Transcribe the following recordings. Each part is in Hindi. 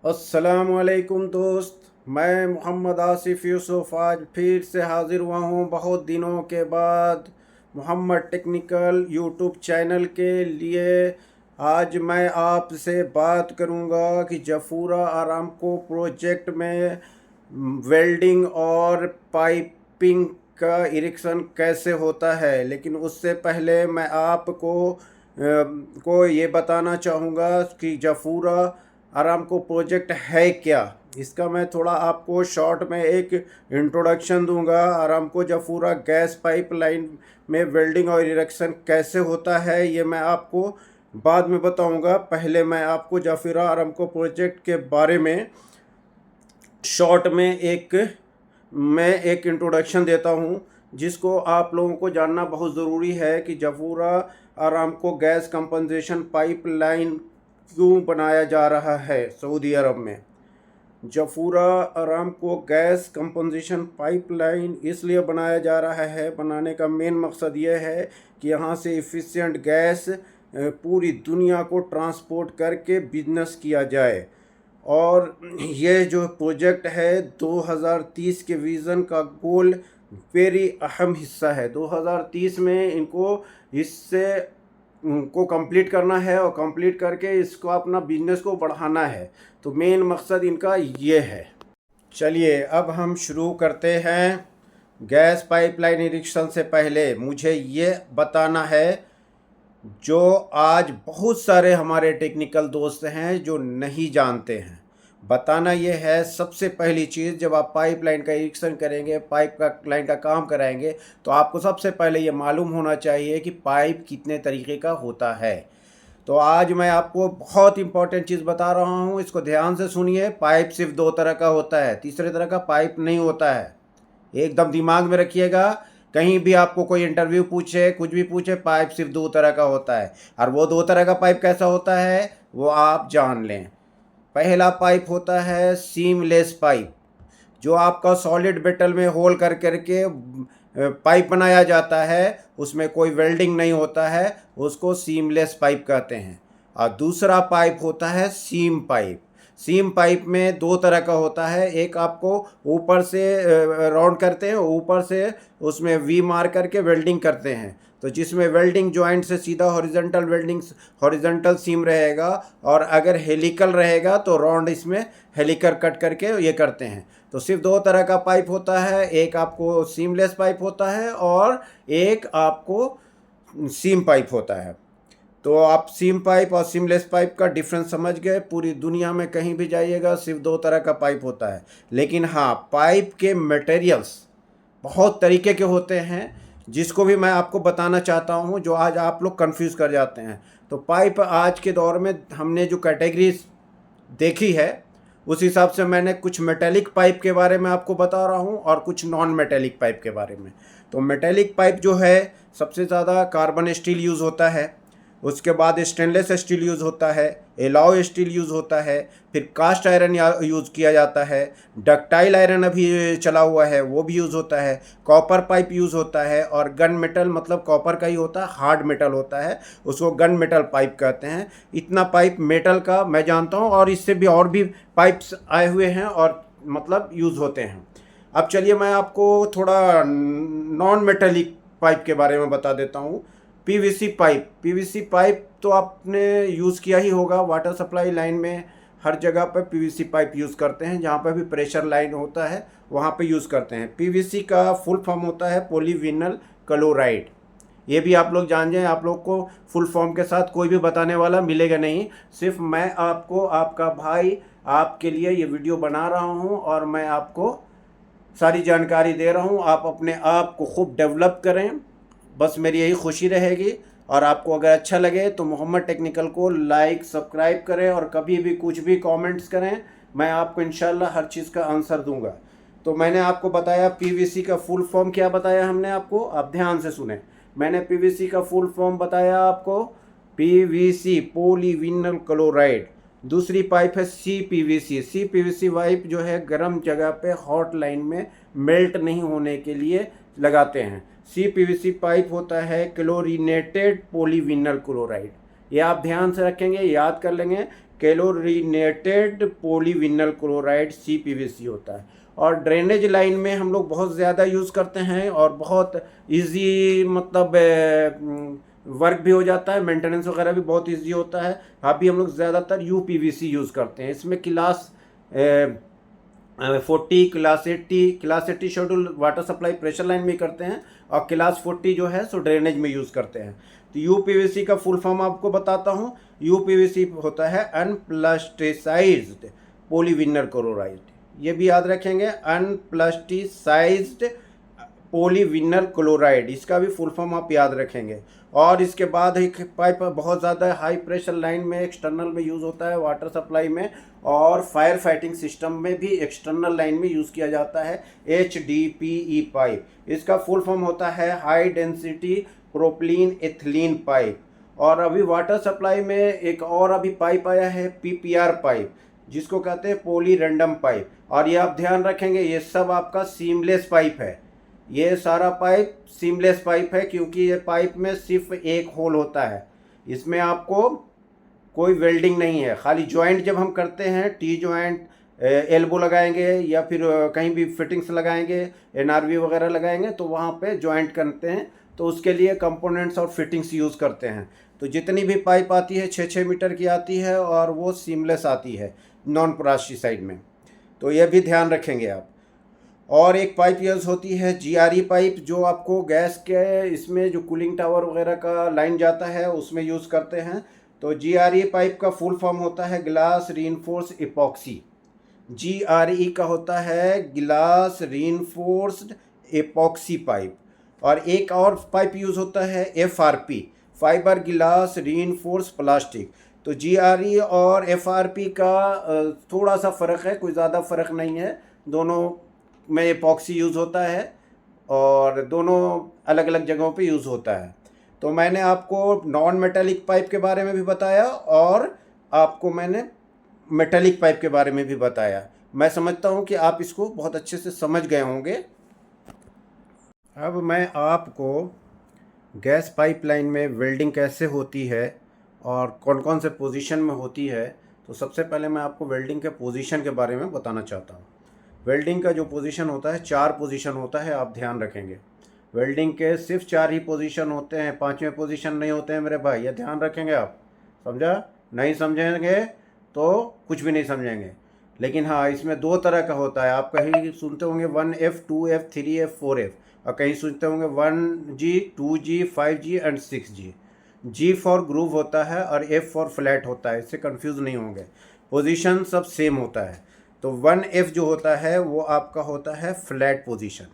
अस्सलामुअलैकुम दोस्त, मैं मोहम्मद आसिफ यूसुफ आज फिर से हाज़िर हुआ हूँ बहुत दिनों के बाद मोहम्मद टेक्निकल यूट्यूब चैनल के लिए। आज मैं आपसे बात करूँगा कि जफूरा आरामको प्रोजेक्ट में वेल्डिंग और पाइपिंग का इरेक्शन कैसे होता है। लेकिन उससे पहले मैं आपको ये बताना चाहूँगा कि जफूरा आरामको प्रोजेक्ट है क्या। इसका मैं थोड़ा आपको शॉर्ट में एक इंट्रोडक्शन दूंगा। आरामको जफूरा गैस पाइपलाइन में वेल्डिंग और इरेक्शन कैसे होता है ये मैं आपको बाद में बताऊंगा। पहले मैं आपको जफूरा आरामको प्रोजेक्ट के बारे में शॉर्ट में एक इंट्रोडक्शन देता हूँ, जिसको आप लोगों को जानना बहुत ज़रूरी है कि जफूरा आरामको गैस कंपनसेशन पाइपलाइन क्यों बनाया जा रहा है सऊदी अरब में। जफूरा आरामको गैस कंपनसेशन पाइपलाइन इसलिए बनाया जा रहा है, बनाने का मेन मकसद यह है कि यहाँ से इफ़िशिएंट गैस पूरी दुनिया को ट्रांसपोर्ट करके बिजनेस किया जाए। और ये जो प्रोजेक्ट है 2030 के विज़न का गोल वेरी अहम हिस्सा है। 2030 में इनको इससे को कंप्लीट करना है और कंप्लीट करके इसको अपना बिजनेस को बढ़ाना है। तो मेन मकसद इनका ये है। चलिए अब हम शुरू करते हैं। गैस पाइपलाइन इरेक्शन से पहले मुझे ये बताना है, जो आज बहुत सारे हमारे टेक्निकल दोस्त हैं जो नहीं जानते हैं। बताना ये है, सबसे पहली चीज़, जब आप पाइपलाइन का इरेक्शन करेंगे, पाइप का लाइन का काम कराएंगे, तो आपको सबसे पहले ये मालूम होना चाहिए कि पाइप कितने तरीके का होता है। तो आज मैं आपको बहुत इंपॉर्टेंट चीज़ बता रहा हूँ, इसको ध्यान से सुनिए। पाइप सिर्फ दो तरह का होता है, तीसरे तरह का पाइप नहीं होता है। एकदम दिमाग में रखिएगा। कहीं भी आपको कोई इंटरव्यू पूछे, कुछ भी पूछे, पाइप सिर्फ दो तरह का होता है। और वो दो तरह का पाइप कैसा होता है वो आप जान लें। पहला पाइप होता है सीमलेस पाइप, जो आपका सॉलिड मेटल में होल कर करके पाइप बनाया जाता है, उसमें कोई वेल्डिंग नहीं होता है, उसको सीमलेस पाइप कहते हैं। और दूसरा पाइप होता है सीम पाइप। सीम पाइप में दो तरह का होता है, एक आपको ऊपर से राउंड करते हैं, ऊपर से उसमें वी मार करके वेल्डिंग करते हैं, तो जिसमें वेल्डिंग जॉइंट से सीधा हॉरिजॉन्टल वेल्डिंग हॉरिजॉन्टल सीम रहेगा, और अगर हेलिकल रहेगा तो राउंड इसमें हेलिकल कट करके ये करते हैं। तो सिर्फ दो तरह का पाइप होता है, एक आपको सीमलेस पाइप होता है और एक आपको सीम पाइप होता है। तो आप सीम पाइप और सीमलेस पाइप का डिफरेंस समझ गए। पूरी दुनिया में कहीं भी जाइएगा सिर्फ दो तरह का पाइप होता है। लेकिन हाँ, पाइप के मटेरियल्स बहुत तरीके के होते हैं, जिसको भी मैं आपको बताना चाहता हूँ, जो आज आप लोग कंफ्यूज कर जाते हैं। तो पाइप आज के दौर में हमने जो कैटेगरीज देखी है, उस हिसाब से मैंने कुछ मेटेलिक पाइप के बारे में आपको बता रहा हूँ और कुछ नॉन मेटेलिक पाइप के बारे में। तो मेटेलिक पाइप जो है, सबसे ज़्यादा कार्बन स्टील यूज़ होता है, उसके बाद स्टेनलेस स्टील यूज़ होता है, एलॉय स्टील यूज़ होता है, फिर कास्ट आयरन यूज़ किया जाता है, डक्टाइल आयरन अभी चला हुआ है वो भी यूज़ होता है, कॉपर पाइप यूज़ होता है, और गन मेटल मतलब कॉपर का ही होता है, हार्ड मेटल होता है, उसको गन मेटल पाइप कहते हैं। इतना पाइप मेटल का मैं जानता हूँ, और इससे भी और भी पाइप्स आए हुए हैं और मतलब यूज़ होते हैं। अब चलिए मैं आपको थोड़ा नॉन मेटेलिक पाइप के बारे में बता देता हूँ। PVC pipe. पीवीसी पाइप तो आपने यूज़ किया ही होगा, वाटर सप्लाई लाइन में हर जगह पर पीवीसी पाइप यूज़ करते हैं, जहाँ पर भी प्रेशर लाइन होता है वहाँ पे यूज़ करते हैं। पीवीसी का फुल फॉर्म होता है पॉलीविनाइल क्लोराइड। ये भी आप लोग जान जाएं, आप लोग को फुल फॉर्म के साथ कोई भी बताने वाला मिलेगा नहीं। सिर्फ मैं आपको, आपका भाई, आपके लिए ये वीडियो बना रहा हूँ और मैं आपको सारी जानकारी दे रहा हूँ। आप अपने आप को खूब डेवलप करें, बस मेरी यही खुशी रहेगी। और आपको अगर अच्छा लगे तो मोहम्मद टेक्निकल को लाइक सब्सक्राइब करें, और कभी भी कुछ भी कमेंट्स करें, मैं आपको इंशाल्लाह हर चीज़ का आंसर दूंगा। तो मैंने आपको बताया पीवीसी का फुल फॉर्म क्या बताया हमने आपको, आप ध्यान से सुने। मैंने पीवीसी का फुल फॉर्म बताया आपको, पीवीसी पॉलीविनाइल क्लोराइड। दूसरी पाइप है सी पीवीसी। सी पीवीसी पाइप जो है गर्म जगह पे हॉट लाइन में मेल्ट नहीं होने के लिए लगाते हैं। सी पीवीसी पाइप होता है क्लोरीनेटेड पॉलीविनाइल क्लोराइड। ये आप ध्यान से रखेंगे, याद कर लेंगे। क्लोरिनेटेड पॉलीविनाइल क्लोराइड CPVC होता है। और ड्रेनेज लाइन में हम लोग बहुत ज़्यादा यूज़ करते हैं और बहुत इजी मतलब वर्क भी हो जाता है, मेंटेनेंस वगैरह भी बहुत इजी होता है। अभी हम लोग ज़्यादातर UPVC यूज़ करते हैं। इसमें class 40, class 80 schedule water supply pressure line में करते हैं, और क्लास 40 जो है सो ड्रेनेज में यूज़ करते हैं। तो UPVC का फुल फॉर्म आपको बताता हूँ। UPVC होता है अनप्लास्टिसाइज्ड पॉलीविनाइल क्लोराइड, ये भी याद रखेंगे, अनप्लास्टिसाइज्ड पॉलीविनाइल क्लोराइड, इसका भी फुल फॉर्म आप याद रखेंगे। और इसके बाद एक पाइप बहुत ज़्यादा हाई प्रेशर लाइन में एक्सटर्नल में यूज़ होता है, वाटर सप्लाई में, और फायर फाइटिंग सिस्टम में भी एक्सटर्नल लाइन में यूज़ किया जाता है, HDPE पाइप। इसका फुल फॉर्म होता है high density propylene ethylene pipe. और अभी वाटर सप्लाई में एक और अभी पाइप आया है PPR पाइप, जिसको कहते हैं पॉली रैंडम पाइप। और ये आप ध्यान रखेंगे, ये सब आपका सीमलेस पाइप है। ये सारा पाइप सीमलेस पाइप है, क्योंकि ये पाइप में सिर्फ एक होल होता है, इसमें आपको कोई वेल्डिंग नहीं है। खाली जॉइंट जब हम करते हैं, टी जॉइंट, एल्बो लगाएंगे या फिर कहीं भी फिटिंग्स लगाएंगे, NRV वगैरह लगाएंगे, तो वहाँ पे जॉइंट करते हैं, तो उसके लिए कंपोनेंट्स और फिटिंग्स यूज़ करते हैं। तो जितनी भी पाइप आती है 6-6 मीटर की आती है, और वो सीमलेस आती है नॉन पोरासिटी साइड में, तो यह भी ध्यान रखेंगे आप। और एक पाइप यूज़ होती है GRE पाइप, जो आपको गैस के इसमें जो कूलिंग टावर वगैरह का लाइन जाता है उसमें यूज़ करते हैं। तो GRE पाइप का फुल फॉर्म होता है ग्लास रीइंफोर्स इपॉक्सी। GRE का होता है ग्लास रीइंफोर्स्ड एपॉक्सी पाइप। और एक और पाइप यूज़ होता है FRP, fibre glass reinforce plastic. तो GRE और FRP का थोड़ा सा फ़र्क है, कोई ज़्यादा फ़र्क नहीं है, दोनों में एपॉक्सी यूज़ होता है और दोनों अलग अलग जगहों पे यूज़ होता है। तो मैंने आपको नॉन मेटालिक पाइप के बारे में भी बताया, और आपको मैंने मेटालिक पाइप के बारे में भी बताया। मैं समझता हूँ कि आप इसको बहुत अच्छे से समझ गए होंगे। अब मैं आपको गैस पाइपलाइन में वेल्डिंग कैसे होती है और कौन कौन से पोजीशन में होती है, तो सबसे पहले मैं आपको वेल्डिंग के पोजीशन के बारे में बताना चाहता हूँ। वेल्डिंग का जो पोजीशन होता है, 4 पोजीशन होता है, आप ध्यान रखेंगे। वेल्डिंग के सिर्फ 4 ही पोजीशन होते हैं, 5वें पोजीशन नहीं होते हैं मेरे भाई, ये ध्यान रखेंगे आप। समझा? नहीं समझेंगे तो कुछ भी नहीं समझेंगे। लेकिन हाँ, इसमें 2 तरह का होता है। आप कहीं सुनते होंगे 1F, 2F, 3F, 4F, और कहीं सुनते होंगे 1G, 2G, 5G and 6G। G for groove होता है और F फॉर फ्लैट होता है, इससे कंफ्यूज नहीं होंगे। पोजीशन सब सेम होता है। तो 1F जो होता है वो आपका होता है फ्लैट पोजीशन।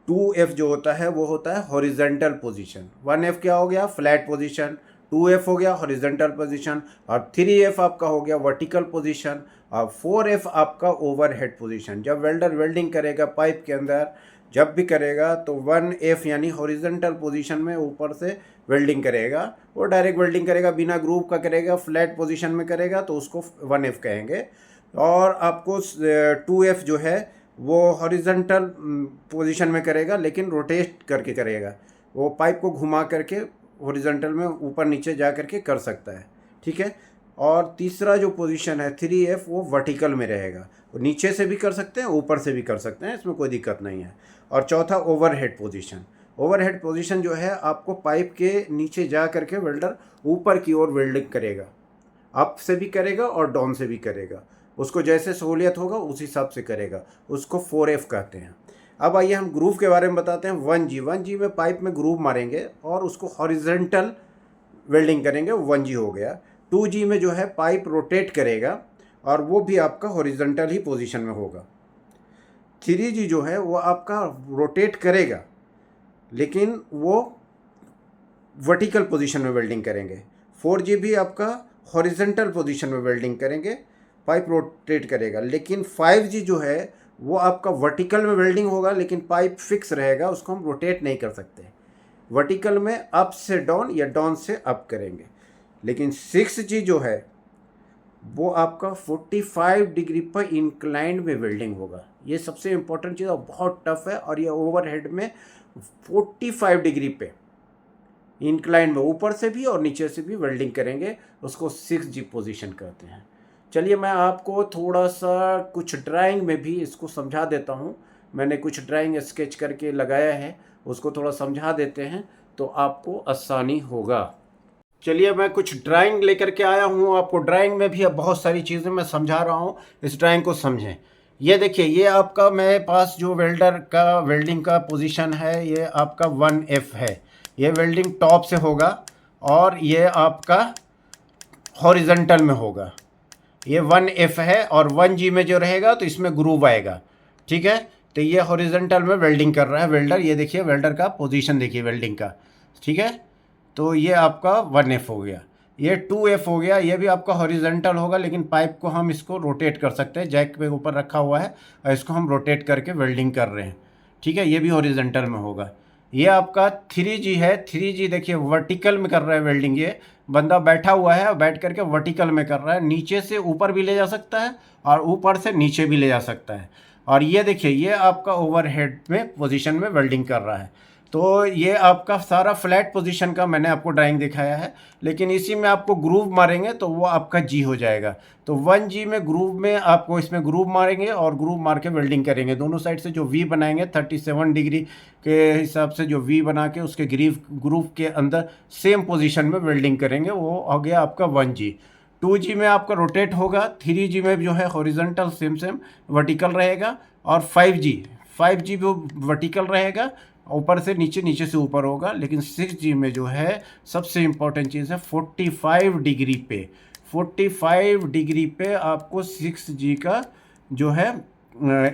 2F जो होता है वो होता है हॉरिजेंटल पोजीशन। 1F क्या हो गया? Flat position. 2F हो गया हॉरिजेंटल पोजीशन, और 3F आपका हो गया वर्टिकल पोजीशन, और 4F आपका ओवरहेड पोजीशन। जब वेल्डर वेल्डिंग करेगा पाइप के अंदर, जब भी करेगा, तो 1F यानी हॉरिजेंटल पोजीशन में ऊपर से वेल्डिंग करेगा, वो डायरेक्ट वेल्डिंग करेगा, बिना ग्रूव का करेगा, फ्लैट पोजीशन में करेगा, तो उसको 1F कहेंगे। और आपको 2F जो है वो हॉरिजेंटल पोजीशन में करेगा, लेकिन रोटेट करके करेगा, वो पाइप को घुमा करके हॉरिजेंटल में ऊपर नीचे जा करके कर सकता है, ठीक है। और तीसरा जो पोजीशन है 3F, वो वर्टिकल में रहेगा, वो नीचे से भी कर सकते हैं, ऊपर से भी कर सकते हैं, इसमें कोई दिक्कत नहीं है। और चौथा ओवरहेड पोजीशन। ओवरहेड पोजीशन जो है आपको पाइप के नीचे जा करके वेल्डर ऊपर की ओर वेल्डिंग करेगा, अप से भी करेगा और डाउन से भी करेगा, उसको जैसे सहूलियत होगा उस हिसाब से करेगा, उसको 4F कहते हैं। अब आइए हम ग्रूव के बारे में बताते हैं। 1G में पाइप में ग्रूव मारेंगे और उसको हॉरिजेंटल वेल्डिंग करेंगे, 1G हो गया। 2G में जो है पाइप रोटेट करेगा और वो भी आपका हॉरिजेंटल ही पोजीशन में होगा। 3G जो है वो आपका रोटेट करेगा, लेकिन वो वर्टिकल पोजीशन में वेल्डिंग करेंगे। 4G भी आपका हॉरिजेंटल पोजीशन में वेल्डिंग करेंगे, पाइप रोटेट करेगा। लेकिन 5G जो है वो आपका वर्टिकल में वेल्डिंग होगा, लेकिन पाइप फिक्स रहेगा, उसको हम रोटेट नहीं कर सकते। वर्टिकल में अप से डाउन या डाउन से अप करेंगे। लेकिन 6G जो है वो आपका 45 डिग्री पर इंक्लाइंड में वेल्डिंग होगा। ये सबसे इम्पोर्टेंट चीज़ और बहुत टफ है, और ये ओवरहेड में 45 डिग्री पे इंक्लाइन में ऊपर से भी और नीचे से भी वेल्डिंग करेंगे, उसको 6G पोजीशन कहते हैं। चलिए मैं आपको थोड़ा सा कुछ ड्राइंग में भी इसको समझा देता हूँ। मैंने कुछ ड्राइंग स्केच करके लगाया है, उसको थोड़ा समझा देते हैं तो आपको आसानी होगा। चलिए मैं कुछ ड्राइंग लेकर के आया हूँ, आपको ड्राइंग में भी अब बहुत सारी चीज़ें मैं समझा रहा हूँ, इस ड्राइंग को समझें। ये देखिए, ये आपका मेरे पास जो वेल्डिंग का पोजीशन है, ये आपका 1F है। ये वेल्डिंग टॉप से होगा और ये आपका हॉरिजॉन्टल में होगा। ये 1F है और 1G में जो रहेगा तो इसमें ग्रूव आएगा, ठीक है। तो ये हॉरिजॉन्टल में वेल्डिंग कर रहा है वेल्डर। ये देखिए वेल्डर का पोजीशन देखिए वेल्डिंग का, ठीक है। तो ये आपका 1F हो गया। ये 2F हो गया, ये भी आपका हॉरिजॉन्टल होगा, लेकिन पाइप को हम इसको रोटेट कर सकते हैं। जैक पे ऊपर रखा हुआ है और इसको हम रोटेट करके वेल्डिंग कर रहे हैं, ठीक है। ये भी हॉरिजॉन्टल में होगा। ये आपका 3G है। 3G देखिए वर्टिकल में कर रहा है वेल्डिंग। ये बंदा बैठा हुआ है और बैठ करके वर्टिकल में कर रहा है, नीचे से ऊपर भी ले जा सकता है और ऊपर से नीचे भी ले जा सकता है। और ये देखिए, ये आपका ओवरहेड में पोजीशन में वेल्डिंग कर रहा है। तो ये आपका सारा फ्लैट पोजीशन का मैंने आपको ड्राइंग दिखाया है, लेकिन इसी में आपको ग्रूव मारेंगे तो वो आपका G हो जाएगा। तो 1G में ग्रूव में आपको इसमें ग्रूव मारेंगे और ग्रूव मार के वेल्डिंग करेंगे। दोनों साइड से जो V बनाएंगे 37 डिग्री के हिसाब से जो V बना के उसके ग्रूव के अंदर सेम पोजीशन में वेल्डिंग करेंगे, वो हो गया आपका 1G। 2G में आपका रोटेट होगा। 3G में जो है हॉरिजॉन्टल सेम वर्टिकल रहेगा। और 5G भी वर्टिकल रहेगा, ऊपर से नीचे, नीचे से ऊपर होगा। लेकिन 6G में जो है सबसे इम्पोर्टेंट चीज़ है 45 डिग्री पे। 45 डिग्री पे आपको 6G का जो है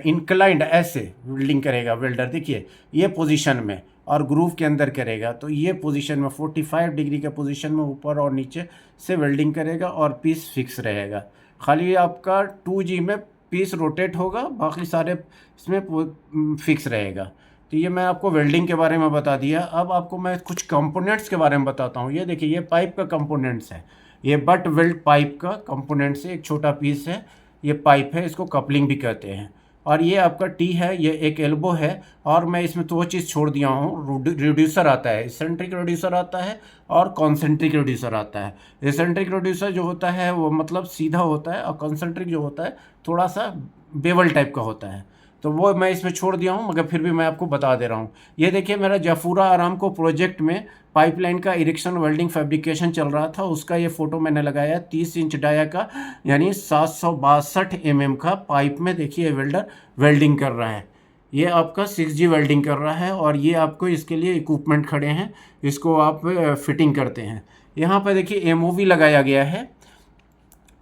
इंक्लाइंड ऐसे वेल्डिंग करेगा वेल्डर। देखिए ये पोजीशन में और ग्रूव के अंदर करेगा, तो ये पोजीशन में 45 डिग्री के पोजीशन में ऊपर और नीचे से वेल्डिंग करेगा और पीस फिक्स रहेगा। खाली आपका 2G में पीस रोटेट होगा, बाकी सारे इसमें फिक्स रहेगा। तो ये मैं आपको वेल्डिंग के बारे में बता दिया। अब आपको मैं कुछ कंपोनेंट्स के बारे में बताता हूँ। ये देखिए, ये पाइप का कंपोनेंट्स है। ये बट वेल्ड पाइप का कंपोनेंट्स है, एक छोटा पीस है। ये पाइप है, इसको कपलिंग भी कहते हैं। और ये आपका टी है, ये एक एल्बो है। और मैं इसमें दो चीज़ छोड़ दिया हूँ, रिड्यूसर आता है, इसेंट्रिक रिड्यूसर आता है और कॉन्सेंट्रिक रिड्यूसर आता है। इसेंट्रिक रिड्यूसर जो होता है वो मतलब सीधा होता है, और कॉन्सेंट्रिक जो होता है थोड़ा सा बेवल टाइप का होता है। तो वो मैं इसमें छोड़ दिया हूँ, मगर फिर भी मैं आपको बता दे रहा हूँ। ये देखिए, मेरा जफूरा आरामको प्रोजेक्ट में पाइपलाइन का इरेक्शन वेल्डिंग फैब्रिकेशन चल रहा था, उसका ये फ़ोटो मैंने लगाया। 30 इंच डाया का यानी 762 mm का पाइप में देखिए वेल्डर वेल्डिंग कर रहा है। ये आपका 6G वेल्डिंग कर रहा है और ये आपको इसके लिए इक्विपमेंट खड़े हैं, इसको आप फिटिंग करते हैं। यहाँ पर देखिए MOV लगाया गया है,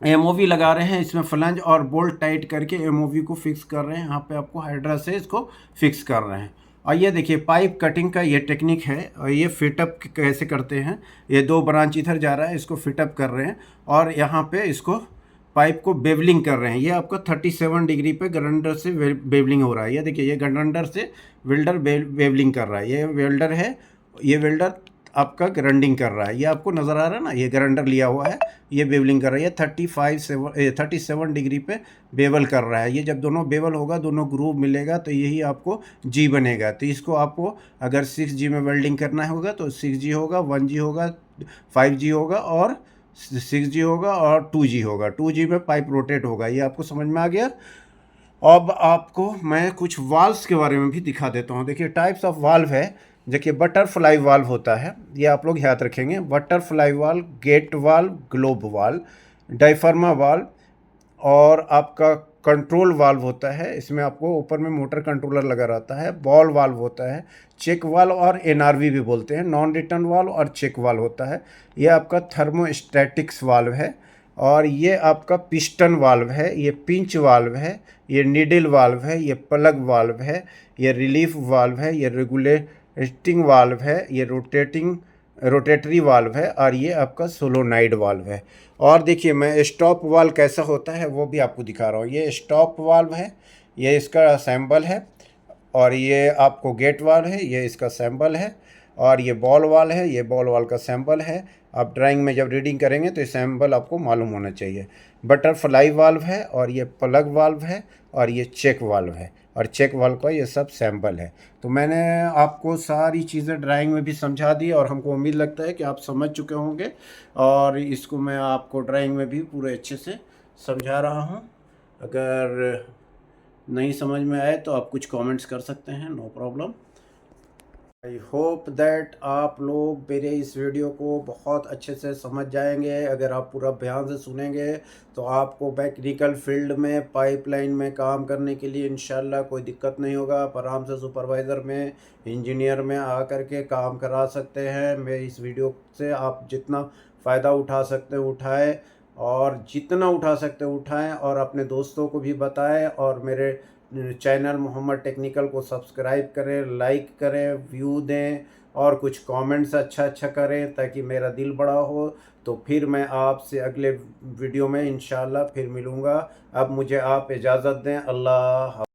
MOV लगा रहे हैं। इसमें फ्लंज और बोल्ट टाइट करके MOV को फिक्स कर रहे हैं। यहाँ पे आपको हाइड्रा से इसको फिक्स कर रहे हैं। और ये देखिए पाइप कटिंग का ये टेक्निक है, और ये फिटअप कैसे करते हैं। ये 2 ब्रांच इधर जा रहा है, इसको फिटअप कर रहे हैं और यहाँ पे इसको पाइप को बेवलिंग कर रहे हैं। ये आपका 37 डिग्री पे ग्राइंडर से बेवलिंग हो रहा है। ये देखिए, ये ग्राइंडर से वेल्डर बेवलिंग कर रहा है। ये वेल्डर है, ये वेल्डर आपका ग्राइंडिंग कर रहा है। ये आपको नज़र आ रहा है ना, ये ग्राइंडर लिया हुआ है, ये बेवलिंग कर रहा है। ये 37 डिग्री पे बेवल कर रहा है। ये जब दोनों बेवल होगा, दोनों ग्रूव मिलेगा, तो यही आपको G बनेगा। तो इसको आपको अगर 6G में वेल्डिंग करना होगा तो 6G होगा, 1G होगा, 5G होगा और 6G होगा और 2G होगा। 2G में पाइप रोटेट होगा। ये आपको समझ में आ गया। अब आपको मैं कुछ वाल्व्स के बारे में भी दिखा देता हूँ। देखिए टाइप्स ऑफ वाल्व है। देखिए बटरफ्लाई वाल्व होता है, ये आप लोग याद रखेंगे। Butterfly valve, gate valve, globe valve, diaphragm valve और आपका कंट्रोल वाल्व होता है। इसमें आपको ऊपर में मोटर कंट्रोलर लगा रहता है। बॉल वाल्व होता है, चेक वाल्व और NRV भी बोलते हैं। नॉन रिटर्न वाल्व और चेक वाल्व होता है। ये आपका थर्मोस्टैटिक्स वाल्व है। और ये आपका पिस्टन वाल्व है, ये पिंच वाल्व है, ये नीडल वाल्व है, ये प्लग वाल्व है, ये रिलीफ वाल्व है, ये रेगुलेटिंग वाल्व है, ये रोटेटरी वाल्व है और ये आपका सोलोनाइड वाल्व है। और देखिए मैं स्टॉप वाल्व कैसा होता है वो भी आपको दिखा रहा हूँ। ये स्टॉप वाल्व है, ये इसका सैम्बल है। और ये आपको गेट वाल्व है, ये इसका सैम्बल है। और ये बॉल वाल है, ये बॉल वाल का सैंपल है। आप ड्राइंग में जब रीडिंग करेंगे तो ये सैंपल आपको मालूम होना चाहिए। बटरफ्लाई वाल्व है, और ये प्लग वाल्व है, और ये चेक वाल्व है, और चेक वाल्व का ये सब सैंपल है। तो मैंने आपको सारी चीज़ें ड्राइंग में भी समझा दी, और हमको उम्मीद लगता है कि आप समझ चुके होंगे, और इसको मैं आपको ड्राइंग में भी पूरे अच्छे से समझा रहा हूँ। अगर नहीं समझ में आए तो आप कुछ कमेंट्स कर सकते हैं, no problem. I hope that आप लोग मेरे इस वीडियो को बहुत अच्छे से समझ जाएंगे। अगर आप पूरा ध्यान से सुनेंगे तो आपको मैकेनिकल फील्ड में पाइपलाइन में काम करने के लिए इंशाल्लाह कोई दिक्कत नहीं होगा। आप आराम से सुपरवाइज़र में, इंजीनियर में आकर के काम करा सकते हैं। मेरी इस वीडियो से आप जितना फ़ायदा उठा सकते हैं उठाएं, और जितना उठा सकते हैं उठाएं, और अपने दोस्तों को भी बताएं, और मेरे चैनल मोहम्मद टेक्निकल को सब्सक्राइब करें, लाइक करें, व्यू दें, और कुछ कमेंट्स अच्छा करें ताकि मेरा दिल बड़ा हो। तो फिर मैं आपसे अगले वीडियो में इंशाल्लाह फिर मिलूँगा। अब मुझे आप इजाज़त दें। अल्लाह।